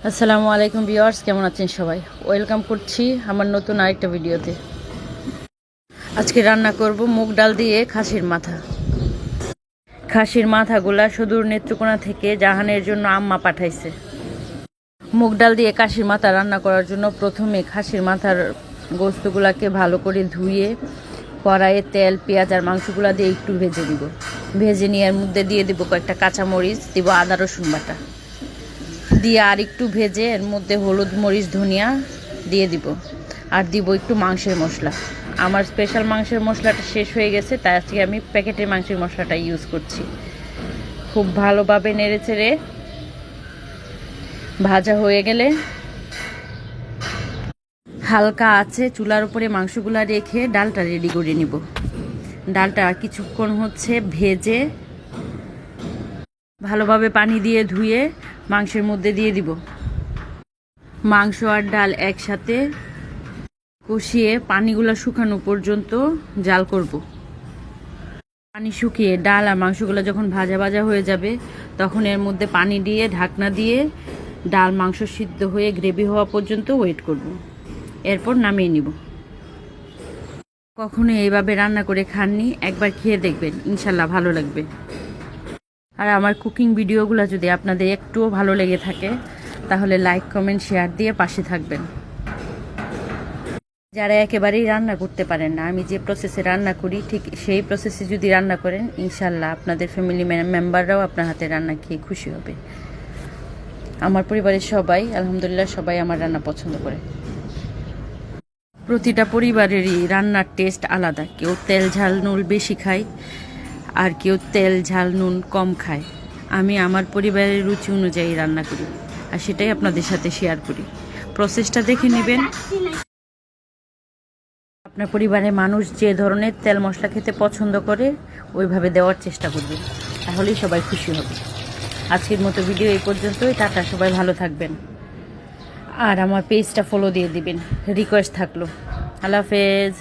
আসসালামু আলাইকুম ভিউয়ার্স, কেমন আছেন সবাই? ওয়েলকাম করছি আমার নতুন আরেকটা ভিডিওতে। আজকে রান্না করব মুগ ডাল দিয়ে খাসির মাথা। খাসির মাথাগুলা সুদূর নেত্রকোনা থেকে জাহানের জন্য আম্মা পাঠাইছে। মুগ ডাল দিয়ে খাসির মাথা রান্না করার জন্য প্রথমে খাসির মাথার গোস্তগুলাকে ভালো করে ধুয়ে কড়াইয়ে তেল, পেঁয়াজ আর মাংসগুলা দিয়ে একটু ভেজে দিব। ভেজে নিয়ে এর মধ্যে দিয়ে দিব কয়েকটা কাঁচামরিচ, দিব আদা রসুন বাটা দিয়ে আর একটু ভেজে এর মধ্যে হলুদ, মরিচ, ধনিয়া দিয়ে দিব আর দিব একটু মাংসের মশলা। আমার স্পেশাল মাংসের মশলাটা শেষ হয়ে গেছে, তাই আজকে আমি প্যাকেটের মাংসের মশলাটা ইউজ করছি। খুব ভালোভাবে নেড়েচেড়ে ভাজা হয়ে গেলে হালকা আছে চুলার উপরে মাংসগুলা রেখে ডালটা রেডি করে নিব। ডালটা কিছুক্ষণ ভেজে ভালোভাবে পানি দিয়ে ধুয়ে মাংসের মধ্যে দিয়ে দিব। মাংস আর ডাল একসাথে কষিয়ে পানিগুলা শুকানো পর্যন্ত জাল করব। পানি শুকিয়ে ডাল আর মাংসগুলো যখন ভাজা ভাজা হয়ে যাবে তখন এর মধ্যে পানি দিয়ে ঢাকনা দিয়ে ডাল মাংস সিদ্ধ হয়ে গ্রেভি হওয়া পর্যন্ত ওয়েট করব। এরপর নামিয়ে নিব। কখনো এইভাবে রান্না করে খাননি, একবার খেয়ে দেখবেন, ইনশাল্লাহ ভালো লাগবে। আর আমার কুকিং ভিডিওগুলো যদি আপনাদের একটুও ভালো লেগে থাকে তাহলে লাইক, কমেন্ট, শেয়ার দিয়ে পাশে থাকবেন। যারা একেবারেই রান্না করতে পারেন না, আমি যে প্রসেসে রান্না করি ঠিক সেই প্রসেসে যদি রান্না করেন, ইনশাল্লাহ আপনাদের ফ্যামিলি মেম্বাররাও আপনার হাতে রান্না খেয়ে খুশি হবে। আমার পরিবারের সবাই আলহামদুলিল্লাহ সবাই আমার রান্না পছন্দ করে। প্রতিটা পরিবারেরই রান্নার টেস্ট আলাদা। কেউ তেল ঝাল নুন বেশি খায় আর কেউ তেল ঝাল নুন কম খায়। আমি আমার পরিবারের রুচি অনুযায়ী রান্না করি আর সেটাই আপনাদের সাথে শেয়ার করি। প্রসেসটা দেখে নেবেন। আপনার পরিবারের মানুষ যে ধরনের তেল মশলা খেতে পছন্দ করে ওইভাবে দেওয়ার চেষ্টা করবেন, তাহলেই সবাই খুশি হবে। আজকের মতো ভিডিও এই পর্যন্তই। টাটা, সবাই ভালো থাকবেন আর আমার পেজটা ফলো দিয়ে দিবেন, রিকোয়েস্ট থাকলো। আল্লাহ হাফেজ।